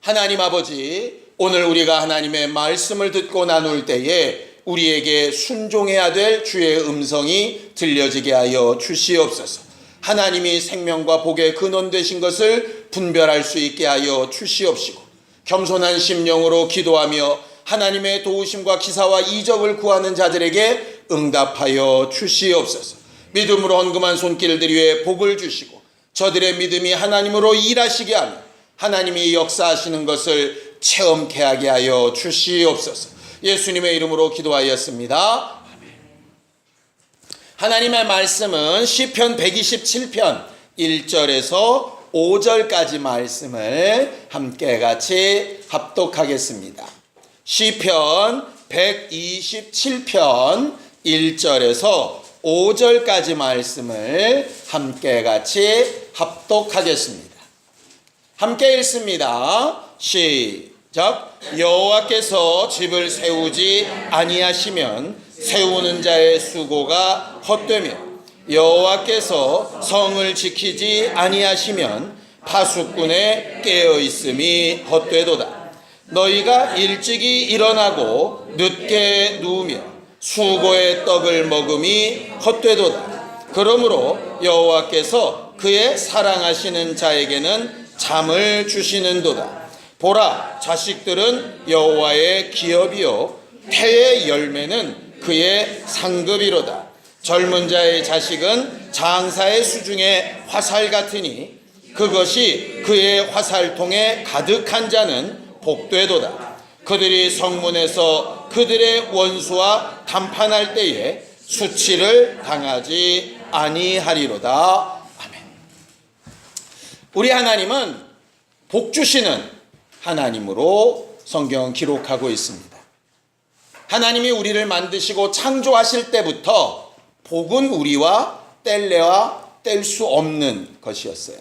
하나님 아버지, 오늘 우리가 하나님의 말씀을 듣고 나눌 때에 우리에게 순종해야 될 주의 음성이 들려지게 하여 주시옵소서. 하나님이 생명과 복의 근원 되신 것을 분별할 수 있게 하여 주시옵시고, 겸손한 심령으로 기도하며 하나님의 도우심과 기사와 이적을 구하는 자들에게 응답하여 주시옵소서. 믿음으로 헌금한 손길들 위에 복을 주시고 저들의 믿음이 하나님으로 일하시게 하며 하나님이 역사하시는 것을 체험케 하게 하여 주시옵소서. 예수님의 이름으로 기도하였습니다. 아멘. 하나님의 말씀은 시편 127편 1절에서 5절까지 말씀을 함께 같이 합독하겠습니다. 시편 127편 1절에서 5절까지 말씀을 함께 같이 합독하겠습니다. 함께 읽습니다. 시작. 여호와께서 집을 세우지 아니하시면 세우는 자의 수고가 헛되며 여호와께서 성을 지키지 아니하시면 파수꾼의 깨어있음이 헛되도다. 너희가 일찍이 일어나고 늦게 누우며 수고의 떡을 먹음이 헛되도다. 그러므로 여호와께서 그의 사랑하시는 자에게는 잠을 주시는도다. 보라, 자식들은 여호와의 기업이요 태의 열매는 그의 상급이로다. 젊은 자의 자식은 장사의 수중에 화살 같으니 그것이 그의 화살통에 가득한 자는 복되도다. 그들이 성문에서 그들의 원수와 담판할 때에 수치를 당하지 아니하리로다. 아멘. 우리 하나님은 복 주시는 하나님으로 성경은 기록하고 있습니다. 하나님이 우리를 만드시고 창조하실 때부터 복은 우리와 뗄래야 뗄 수 없는 것이었어요.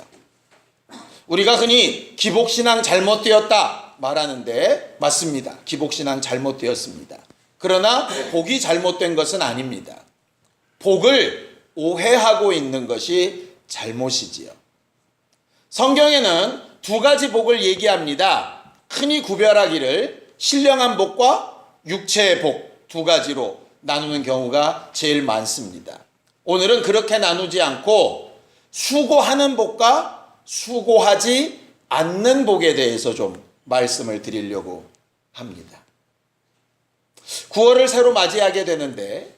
우리가 흔히 기복신앙 잘못되었다 말하는데 맞습니다. 기복신앙 잘못되었습니다. 그러나 복이 잘못된 것은 아닙니다. 복을 오해하고 있는 것이 잘못이지요. 성경에는 두 가지 복을 얘기합니다. 흔히 구별하기를 신령한 복과 육체의 복 두 가지로 나누는 경우가 제일 많습니다. 오늘은 그렇게 나누지 않고 수고하는 복과 수고하지 않는 복에 대해서 좀 말씀을 드리려고 합니다. 9월을 새로 맞이하게 되는데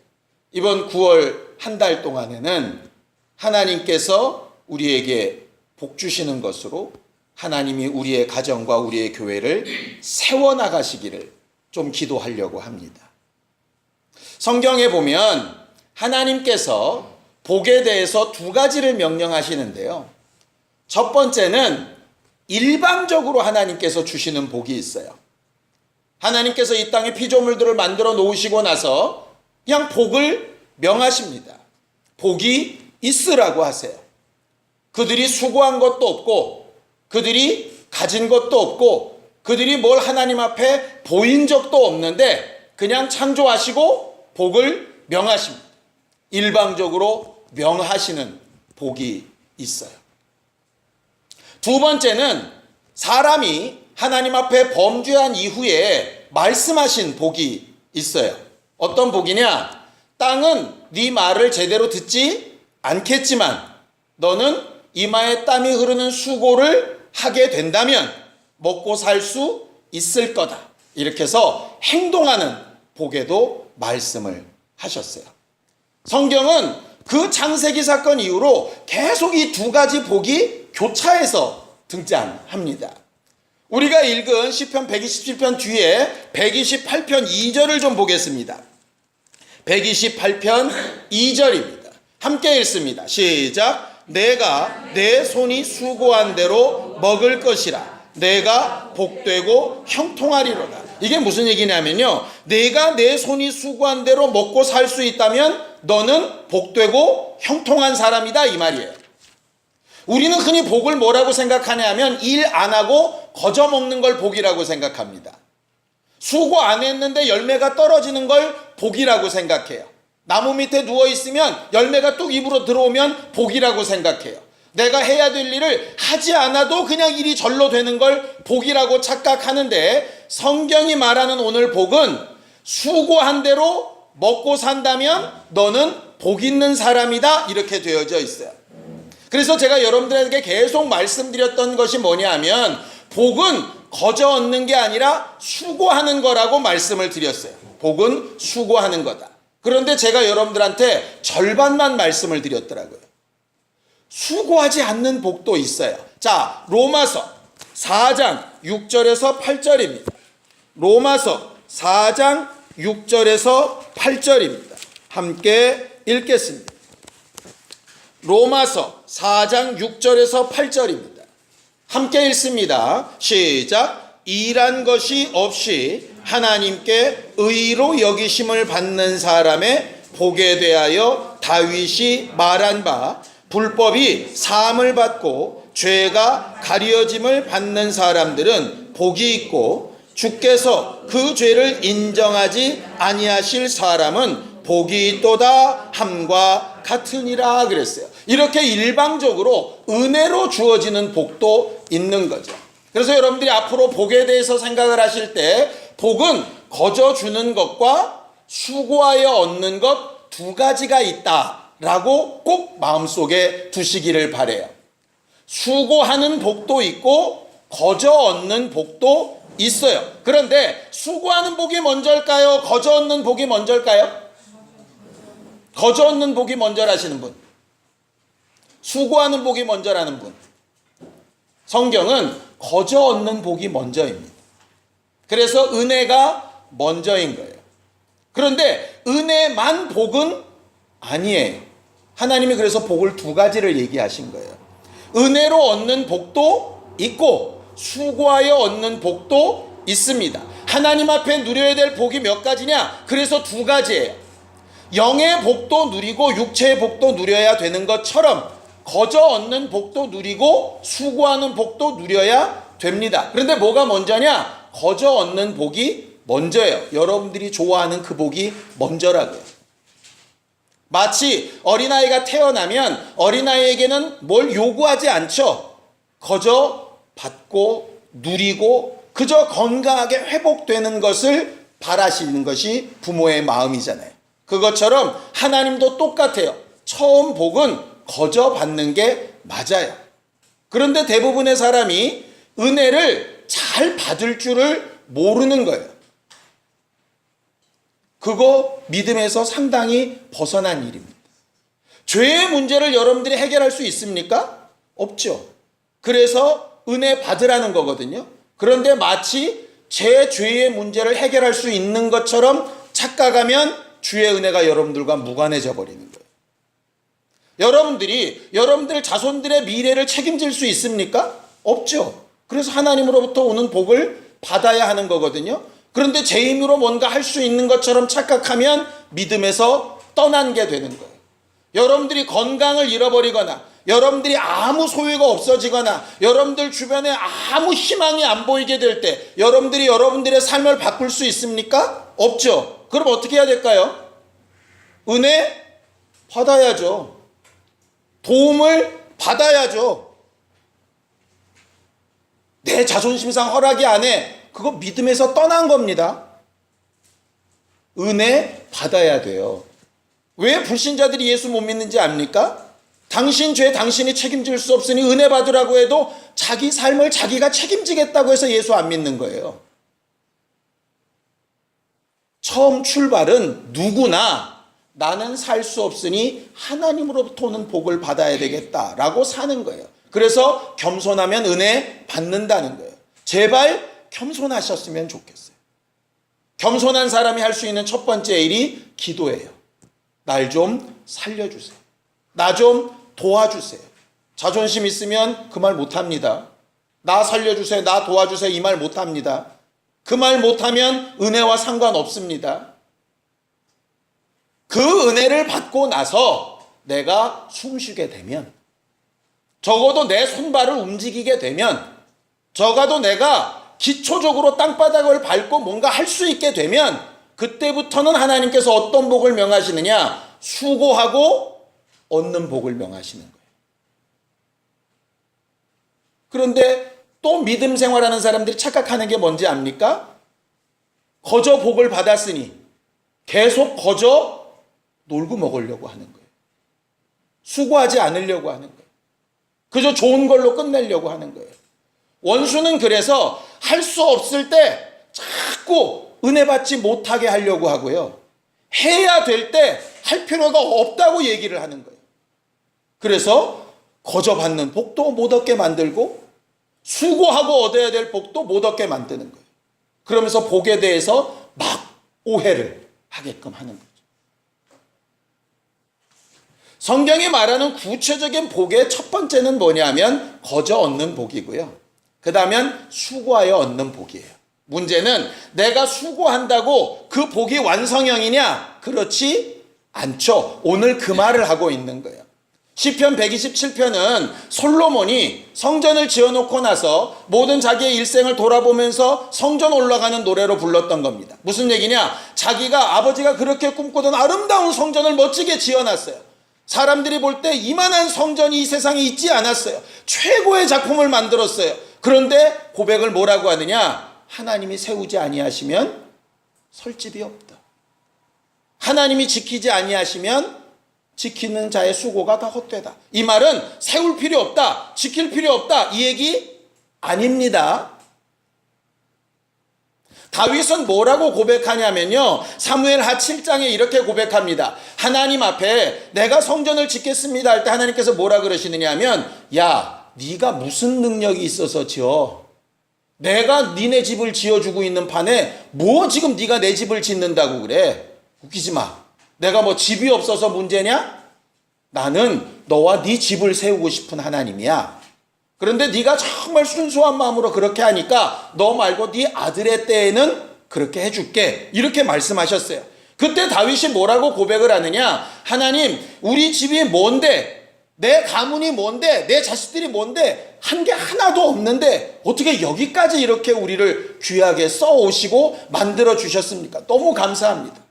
이번 9월 한 달 동안에는 하나님께서 우리에게 복 주시는 것으로 하나님이 우리의 가정과 우리의 교회를 세워나가시기를 좀 기도하려고 합니다. 성경에 보면 하나님께서 복에 대해서 두 가지를 명령하시는데요. 첫 번째는 일방적으로 하나님께서 주시는 복이 있어요. 하나님께서 이 땅에 피조물들을 만들어 놓으시고 나서 그냥 복을 명하십니다. 복이 있으라고 하세요. 그들이 수고한 것도 없고 그들이 가진 것도 없고 그들이 뭘 하나님 앞에 보인 적도 없는데 그냥 창조하시고 복을 명하십니다. 일방적으로 명하시는 복이 있어요. 두 번째는 사람이 하나님 앞에 범죄한 이후에 말씀하신 복이 있어요. 어떤 복이냐? 땅은 네 말을 제대로 듣지 않겠지만 너는 이마에 땀이 흐르는 수고를 하게 된다면 먹고 살 수 있을 거다. 이렇게 해서 행동하는 복에도 말씀을 하셨어요. 성경은 그 창세기 사건 이후로 계속 이 두 가지 복이 교차해서 등장합니다. 우리가 읽은 시편 127편 뒤에 128편 2절을 좀 보겠습니다. 128편 2절입니다. 함께 읽습니다. 시작. 내가 내 손이 수고한 대로 먹을 것이라. 내가 복되고 형통하리로다. 이게 무슨 얘기냐면요. 내가 내 손이 수고한 대로 먹고 살 수 있다면 너는 복되고 형통한 사람이다 이 말이에요. 우리는 흔히 복을 뭐라고 생각하냐 하면 일 안 하고 거저 먹는 걸 복이라고 생각합니다. 수고 안 했는데 열매가 떨어지는 걸 복이라고 생각해요. 나무 밑에 누워 있으면 열매가 뚝 입으로 들어오면 복이라고 생각해요. 내가 해야 될 일을 하지 않아도 그냥 일이 절로 되는 걸 복이라고 착각하는데, 성경이 말하는 오늘 복은 수고한 대로 먹고 산다면 너는 복 있는 사람이다, 이렇게 되어져 있어요. 그래서 제가 여러분들에게 계속 말씀드렸던 것이 뭐냐 하면, 복은 거저 얻는 게 아니라 수고하는 거라고 말씀을 드렸어요. 복은 수고하는 거다. 그런데 제가 여러분들한테 절반만 말씀을 드렸더라고요. 수고하지 않는 복도 있어요. 자, 로마서 4장 6절에서 8절입니다. 로마서 4장 6절에서 8절입니다. 함께 읽겠습니다. 로마서 4장 6절에서 8절입니다. 함께 읽습니다. 시작. 일한 것이 없이 하나님께 의로 여기심을 받는 사람의 복에 대하여 다윗이 말한 바, 불법이 사함을 받고 죄가 가려짐을 받는 사람들은 복이 있고 주께서 그 죄를 인정하지 아니하실 사람은 복이 있도다 함과 같으니라 그랬어요. 이렇게 일방적으로 은혜로 주어지는 복도 있는 거죠. 그래서 여러분들이 앞으로 복에 대해서 생각을 하실 때, 복은 거저 주는 것과 수고하여 얻는 것 두 가지가 있다라고 꼭 마음속에 두시기를 바라요. 수고하는 복도 있고 거저 얻는 복도 있어요. 그런데 수고하는 복이 먼저일까요? 거저 얻는 복이 먼저일까요? 거저 얻는 복이 먼저라시는 분, 수고하는 복이 먼저라는 분. 성경은 거저 얻는 복이 먼저입니다. 그래서 은혜가 먼저인 거예요. 그런데 은혜만 복은 아니에요. 하나님이 그래서 복을 두 가지를 얘기하신 거예요. 은혜로 얻는 복도 있고 수고하여 얻는 복도 있습니다. 하나님 앞에 누려야 될 복이 몇 가지냐? 그래서 두 가지예요. 영의 복도 누리고 육체의 복도 누려야 되는 것처럼 거저 얻는 복도 누리고 수고하는 복도 누려야 됩니다. 그런데 뭐가 먼저냐? 거저 얻는 복이 먼저예요. 여러분들이 좋아하는 그 복이 먼저라고요. 마치 어린아이가 태어나면 어린아이에게는 뭘 요구하지 않죠. 거저 받고 누리고 그저 건강하게 회복되는 것을 바라시는 것이 부모의 마음이잖아요. 그것처럼 하나님도 똑같아요. 처음 복은 거저 받는 게 맞아요. 그런데 대부분의 사람이 은혜를 잘 받을 줄을 모르는 거예요. 그거 믿음에서 상당히 벗어난 일입니다. 죄의 문제를 여러분들이 해결할 수 있습니까? 없죠. 그래서 은혜 받으라는 거거든요. 그런데 마치 제 죄의 문제를 해결할 수 있는 것처럼 착각하면 주의 은혜가 여러분들과 무관해져 버리는 거예요. 여러분들이 여러분들 자손들의 미래를 책임질 수 있습니까? 없죠. 그래서 하나님으로부터 오는 복을 받아야 하는 거거든요. 그런데 제 힘으로 뭔가 할 수 있는 것처럼 착각하면 믿음에서 떠난 게 되는 거예요. 여러분들이 건강을 잃어버리거나 여러분들이 아무 소유가 없어지거나 여러분들 주변에 아무 희망이 안 보이게 될 때 여러분들이 여러분들의 삶을 바꿀 수 있습니까? 없죠. 그럼 어떻게 해야 될까요? 은혜 받아야죠. 도움을 받아야죠. 내 자존심상 허락이 안 해. 그거 믿음에서 떠난 겁니다. 은혜 받아야 돼요. 왜 불신자들이 예수 못 믿는지 압니까? 당신 죄 당신이 책임질 수 없으니 은혜 받으라고 해도 자기 삶을 자기가 책임지겠다고 해서 예수 안 믿는 거예요. 처음 출발은 누구나 나는 살 수 없으니 하나님으로부터 오는 복을 받아야 되겠다라고 사는 거예요. 그래서 겸손하면 은혜 받는다는 거예요. 제발 겸손하셨으면 좋겠어요. 겸손한 사람이 할 수 있는 첫 번째 일이 기도예요. 날 좀 살려주세요. 나 좀 도와주세요. 자존심 있으면 그 말 못합니다. 나 살려주세요. 나 도와주세요. 이 말 못합니다. 그 말 못하면 은혜와 상관없습니다. 그 은혜를 받고 나서 내가 숨쉬게 되면, 적어도 내 손발을 움직이게 되면, 적어도 내가 기초적으로 땅바닥을 밟고 뭔가 할 수 있게 되면 그때부터는 하나님께서 어떤 복을 명하시느냐? 수고하고 얻는 복을 명하시는 거예요. 그런데 또 믿음 생활하는 사람들이 착각하는 게 뭔지 압니까? 거저 복을 받았으니 계속 거저 놀고 먹으려고 하는 거예요. 수고하지 않으려고 하는 거예요. 그저 좋은 걸로 끝내려고 하는 거예요. 원수는 그래서 할 수 없을 때 자꾸 은혜 받지 못하게 하려고 하고요. 해야 될 때 할 필요가 없다고 얘기를 하는 거예요. 그래서 거저 받는 복도 못 얻게 만들고 수고하고 얻어야 될 복도 못 얻게 만드는 거예요. 그러면서 복에 대해서 막 오해를 하게끔 하는 거죠. 성경이 말하는 구체적인 복의 첫 번째는 뭐냐면 거저 얻는 복이고요. 그 다음엔 수고하여 얻는 복이에요. 문제는 내가 수고한다고 그 복이 완성형이냐? 그렇지 않죠. 오늘 그 말을 하고 있는 거예요. 시편 127편은 솔로몬이 성전을 지어놓고 나서 모든 자기의 일생을 돌아보면서 성전 올라가는 노래로 불렀던 겁니다. 무슨 얘기냐? 자기가 아버지가 그렇게 꿈꾸던 아름다운 성전을 멋지게 지어놨어요. 사람들이 볼 때 이만한 성전이 이 세상에 있지 않았어요. 최고의 작품을 만들었어요. 그런데 고백을 뭐라고 하느냐? 하나님이 세우지 아니하시면 설 집이 없다. 하나님이 지키지 아니하시면 지키는 자의 수고가 다 헛되다. 이 말은 세울 필요 없다, 지킬 필요 없다, 이 얘기 아닙니다. 다윗은 뭐라고 고백하냐면요, 사무엘하 7장에 이렇게 고백합니다. 하나님 앞에 내가 성전을 짓겠습니다 할 때 하나님께서 뭐라 그러시느냐 하면, 야, 네가 무슨 능력이 있어서 지어? 내가 니네 집을 지어주고 있는 판에 뭐 지금 네가 내 집을 짓는다고 그래? 웃기지 마. 내가 뭐 집이 없어서 문제냐? 나는 너와 네 집을 세우고 싶은 하나님이야. 그런데 네가 정말 순수한 마음으로 그렇게 하니까 너 말고 네 아들의 때에는 그렇게 해줄게. 이렇게 말씀하셨어요. 그때 다윗이 뭐라고 고백을 하느냐? 하나님, 우리 집이 뭔데? 내 가문이 뭔데? 내 자식들이 뭔데? 한 게 하나도 없는데 어떻게 여기까지 이렇게 우리를 귀하게 써오시고 만들어 주셨습니까? 너무 감사합니다.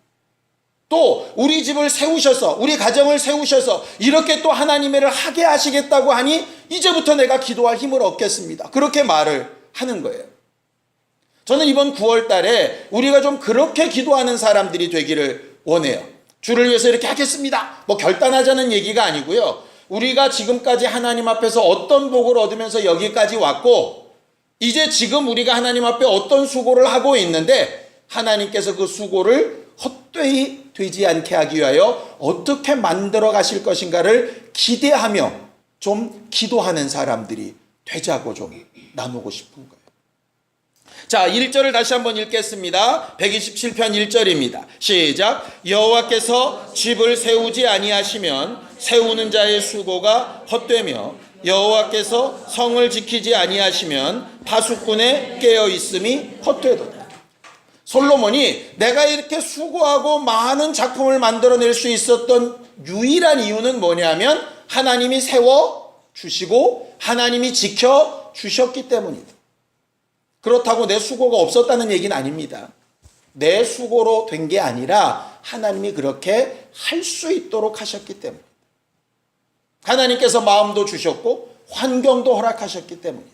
또 우리 집을 세우셔서, 우리 가정을 세우셔서 이렇게 또 하나님의 일을 하게 하시겠다고 하니 이제부터 내가 기도할 힘을 얻겠습니다. 그렇게 말을 하는 거예요. 저는 이번 9월 달에 우리가 좀 그렇게 기도하는 사람들이 되기를 원해요. 주를 위해서 이렇게 하겠습니다, 뭐 결단하자는 얘기가 아니고요. 우리가 지금까지 하나님 앞에서 어떤 복을 얻으면서 여기까지 왔고, 이제 지금 우리가 하나님 앞에 어떤 수고를 하고 있는데 하나님께서 그 수고를 헛되이 되지 않게 하기 위하여 어떻게 만들어 가실 것인가를 기대하며 좀 기도하는 사람들이 되자고 좀 나누고 싶은 거예요. 자, 1절을 다시 한번 읽겠습니다. 127편 1절입니다. 시작. 여호와께서 집을 세우지 아니하시면 세우는 자의 수고가 헛되며 여호와께서 성을 지키지 아니하시면 파수꾼의 깨어 있음이 헛되도다. 솔로몬이 내가 이렇게 수고하고 많은 작품을 만들어낼 수 있었던 유일한 이유는 뭐냐면 하나님이 세워 주시고 하나님이 지켜 주셨기 때문이다. 그렇다고 내 수고가 없었다는 얘기는 아닙니다. 내 수고로 된 게 아니라 하나님이 그렇게 할 수 있도록 하셨기 때문입니다. 하나님께서 마음도 주셨고 환경도 허락하셨기 때문이다.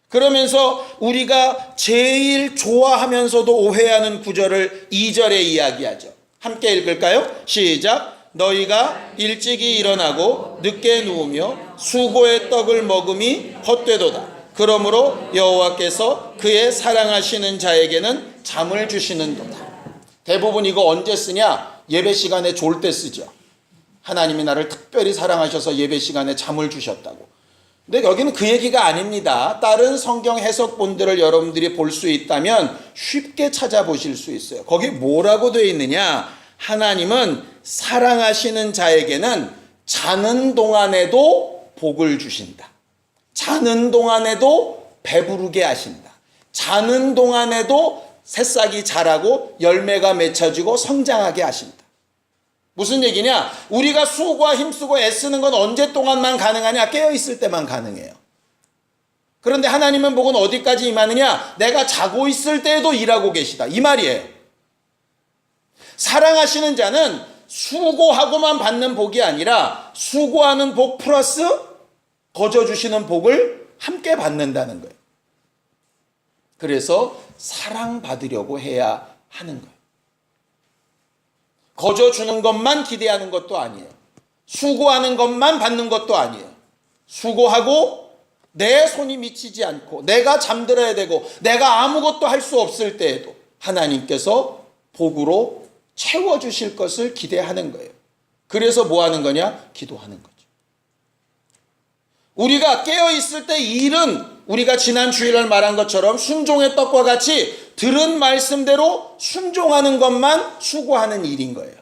그러면서 우리가 제일 좋아하면서도 오해하는 구절을 2절에 이야기하죠. 함께 읽을까요? 시작. 너희가 일찍이 일어나고 늦게 누우며 수고의 떡을 먹음이 헛되도다. 그러므로 여호와께서 그의 사랑하시는 자에게는 잠을 주시는도다. 대부분 이거 언제 쓰냐? 예배 시간에 졸 때 쓰죠. 하나님이 나를 특별히 사랑하셔서 예배 시간에 잠을 주셨다고. 근데 여기는 그 얘기가 아닙니다. 다른 성경 해석본들을 여러분들이 볼 수 있다면 쉽게 찾아보실 수 있어요. 거기 뭐라고 되어 있느냐? 하나님은 사랑하시는 자에게는 자는 동안에도 복을 주신다. 자는 동안에도 배부르게 하신다. 자는 동안에도 새싹이 자라고 열매가 맺혀지고 성장하게 하신다. 무슨 얘기냐? 우리가 수고와 힘쓰고 애쓰는 건 언제 동안만 가능하냐? 깨어있을 때만 가능해요. 그런데 하나님은 복은 어디까지 임하느냐? 내가 자고 있을 때에도 일하고 계시다, 이 말이에요. 사랑하시는 자는 수고하고만 받는 복이 아니라 수고하는 복 플러스 거저 주시는 복을 함께 받는다는 거예요. 그래서 사랑받으려고 해야 하는 거예요. 거저 주는 것만 기대하는 것도 아니에요. 수고하는 것만 받는 것도 아니에요. 수고하고 내 손이 미치지 않고 내가 잠들어야 되고 내가 아무것도 할 수 없을 때에도 하나님께서 복으로 채워주실 것을 기대하는 거예요. 그래서 뭐 하는 거냐? 기도하는 거죠. 우리가 깨어있을 때 일은 우리가 지난 주일날 말한 것처럼 순종의 떡과 같이 들은 말씀대로 순종하는 것만 수고하는 일인 거예요.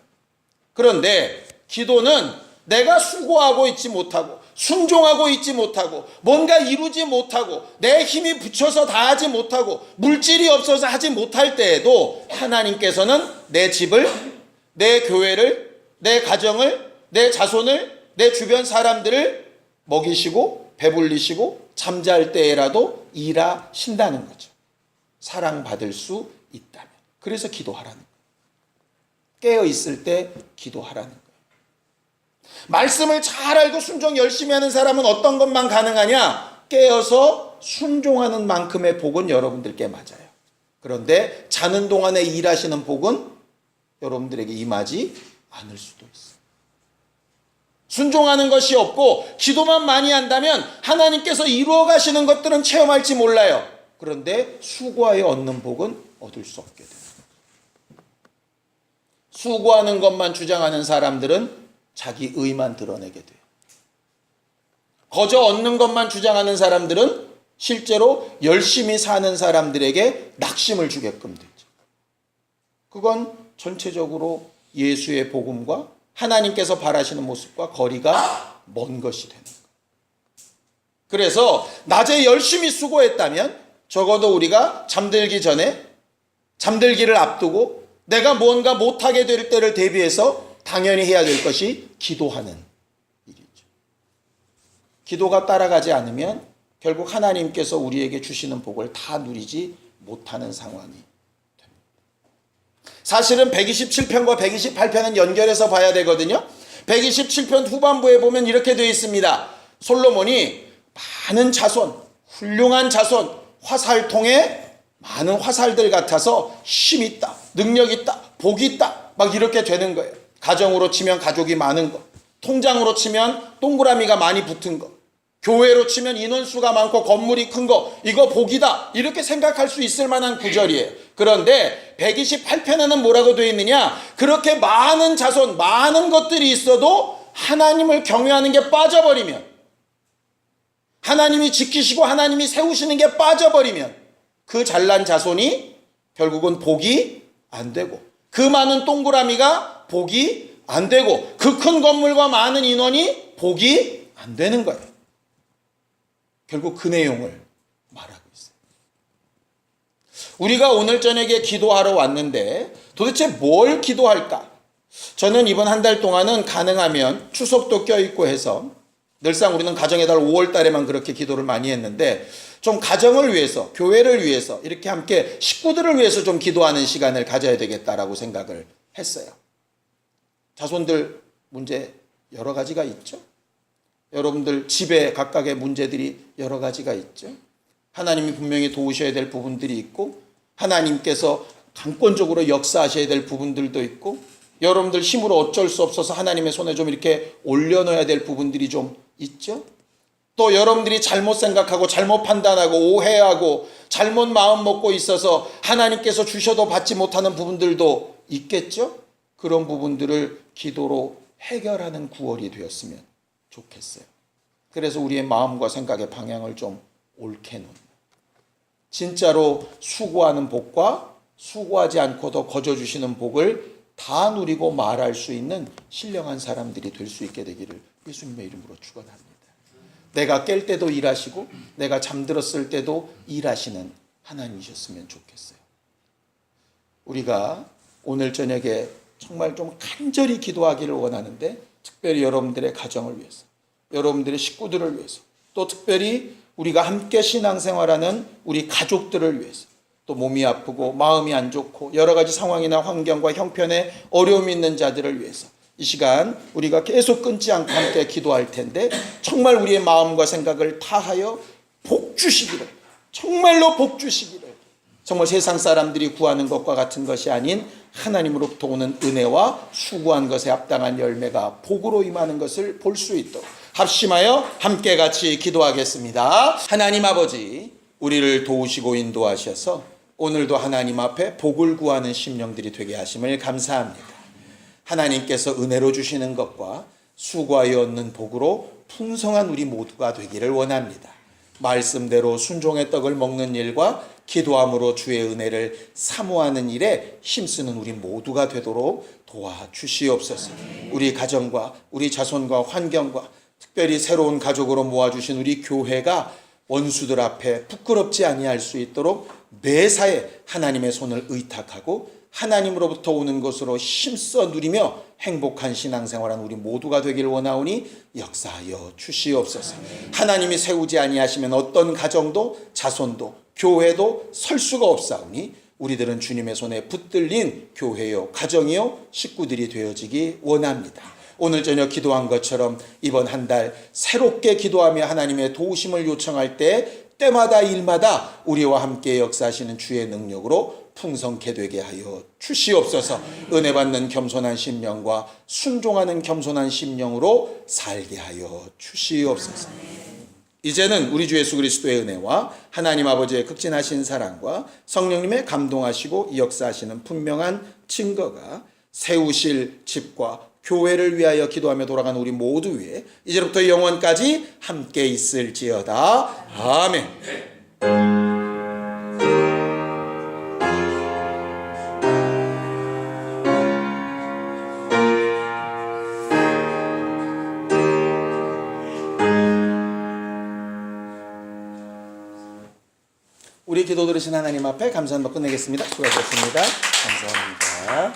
그런데 기도는 내가 수고하고 있지 못하고 순종하고 있지 못하고 뭔가 이루지 못하고 내 힘이 붙여서 다 하지 못하고 물질이 없어서 하지 못할 때에도 하나님께서는 내 집을, 내 교회를, 내 가정을, 내 자손을, 내 주변 사람들을 먹이시고 배불리시고 잠잘 때라도 일하신다는 거죠. 사랑받을 수 있다면. 그래서 기도하라는 거예요. 깨어있을 때 기도하라는 거예요. 말씀을 잘 알고 순종 열심히 하는 사람은 어떤 것만 가능하냐? 깨어서 순종하는 만큼의 복은 여러분들께 맞아요. 그런데 자는 동안에 일하시는 복은 여러분들에게 임하지 않을 수도 있어요. 순종하는 것이 없고 기도만 많이 한다면 하나님께서 이루어 가시는 것들은 체험할지 몰라요. 그런데 수고하여 얻는 복은 얻을 수 없게 돼요. 수고하는 것만 주장하는 사람들은 자기 의만 드러내게 돼요. 거저 얻는 것만 주장하는 사람들은 실제로 열심히 사는 사람들에게 낙심을 주게끔 되죠. 그건 전체적으로 예수의 복음과 하나님께서 바라시는 모습과 거리가 먼 것이 되는 거예요. 그래서 낮에 열심히 수고했다면 적어도 우리가 잠들기 전에 잠들기를 앞두고 내가 뭔가 못하게 될 때를 대비해서 당연히 해야 될 것이 기도하는 일이죠. 기도가 따라가지 않으면 결국 하나님께서 우리에게 주시는 복을 다 누리지 못하는 상황이 됩니다. 사실은 127편과 128편은 연결해서 봐야 되거든요. 127편 후반부에 보면 이렇게 되어 있습니다. 솔로몬이 많은 자손, 훌륭한 자손, 화살통에 많은 화살들 같아서 힘 있다, 능력 있다, 복이 있다 막 이렇게 되는 거예요. 가정으로 치면 가족이 많은 거, 통장으로 치면 동그라미가 많이 붙은 거, 교회로 치면 인원수가 많고 건물이 큰 거, 이거 복이다 이렇게 생각할 수 있을 만한 구절이에요. 그런데 128편에는 뭐라고 되어 있느냐? 그렇게 많은 자손, 많은 것들이 있어도 하나님을 경외하는 게 빠져버리면, 하나님이 지키시고 하나님이 세우시는 게 빠져버리면 그 잘난 자손이 결국은 복이 안 되고, 그 많은 동그라미가 복이 안 되고, 그 큰 건물과 많은 인원이 복이 안 되는 거예요. 결국 그 내용을 말하고 있어요. 우리가 오늘 저녁에 기도하러 왔는데 도대체 뭘 기도할까? 저는 이번 한 달 동안은 가능하면 추석도 껴있고 해서 늘상 우리는 가정의 달 5월 달에만 그렇게 기도를 많이 했는데 좀 가정을 위해서, 교회를 위해서, 이렇게 함께 식구들을 위해서 좀 기도하는 시간을 가져야 되겠다라고 생각을 했어요. 자손들 문제 여러 가지가 있죠. 여러분들 집에 각각의 문제들이 여러 가지가 있죠. 하나님이 분명히 도우셔야 될 부분들이 있고, 하나님께서 강권적으로 역사하셔야 될 부분들도 있고, 여러분들 힘으로 어쩔 수 없어서 하나님의 손에 좀 이렇게 올려놓아야 될 부분들이 좀 있죠. 또 여러분들이 잘못 생각하고 잘못 판단하고 오해하고 잘못 마음 먹고 있어서 하나님께서 주셔도 받지 못하는 부분들도 있겠죠. 그런 부분들을 기도로 해결하는 9월이 되었으면 좋겠어요. 그래서 우리의 마음과 생각의 방향을 좀 옳게 놓는, 진짜로 수고하는 복과 수고하지 않고도 거저 주시는 복을 다 누리고 말할 수 있는 신령한 사람들이 될 수 있게 되기를 예수님의 이름으로 축원합니다. 내가 깰 때도 일하시고 내가 잠들었을 때도 일하시는 하나님이셨으면 좋겠어요. 우리가 오늘 저녁에 정말 좀 간절히 기도하기를 원하는데, 특별히 여러분들의 가정을 위해서, 여러분들의 식구들을 위해서, 또 특별히 우리가 함께 신앙생활하는 우리 가족들을 위해서, 또 몸이 아프고 마음이 안 좋고 여러 가지 상황이나 환경과 형편에 어려움이 있는 자들을 위해서 이 시간 우리가 계속 끊지 않고 함께 기도할 텐데, 정말 우리의 마음과 생각을 다하여 주시기를, 정말로 복 주시기를, 정말 세상 사람들이 구하는 것과 같은 것이 아닌 하나님으로부터 오는 은혜와 수고한 것에 합당한 열매가 복으로 임하는 것을 볼 수 있도록 합심하여 함께 같이 기도하겠습니다. 하나님 아버지, 우리를 도우시고 인도하셔서 오늘도 하나님 앞에 복을 구하는 심령들이 되게 하심을 감사합니다. 하나님께서 은혜로 주시는 것과 수고하여 얻는 복으로 풍성한 우리 모두가 되기를 원합니다. 말씀대로 순종의 떡을 먹는 일과 기도함으로 주의 은혜를 사모하는 일에 힘쓰는 우리 모두가 되도록 도와주시옵소서. 우리 가정과 우리 자손과 환경과 특별히 새로운 가족으로 모아주신 우리 교회가 원수들 앞에 부끄럽지 아니할 수 있도록 매사에 하나님의 손을 의탁하고 하나님으로부터 오는 것으로 힘써 누리며 행복한 신앙생활한 우리 모두가 되길 원하오니 역사하여 주시옵소서. 하나님이 세우지 아니하시면 어떤 가정도 자손도 교회도 설 수가 없사오니 우리들은 주님의 손에 붙들린 교회요 가정이요 식구들이 되어지기 원합니다. 오늘 저녁 기도한 것처럼 이번 한 달 새롭게 기도하며 하나님의 도우심을 요청할 때 때마다 일마다 우리와 함께 역사하시는 주의 능력으로 풍성케 되게 하여 주시옵소서. 은혜 받는 겸손한 심령과 순종하는 겸손한 심령으로 살게 하여 주시옵소서. 이제는 우리 주 예수 그리스도의 은혜와 하나님 아버지의 극진하신 사랑과 성령님의 감동하시고 역사하시는 분명한 증거가 세우실 집과 교회를 위하여 기도하며 돌아가는 우리 모두 위에 이제부터 영원까지 함께 있을지어다. 아멘. 우리 기도 들으신 하나님 앞에 감사 한번 끝내겠습니다. 수고하셨습니다. 감사합니다.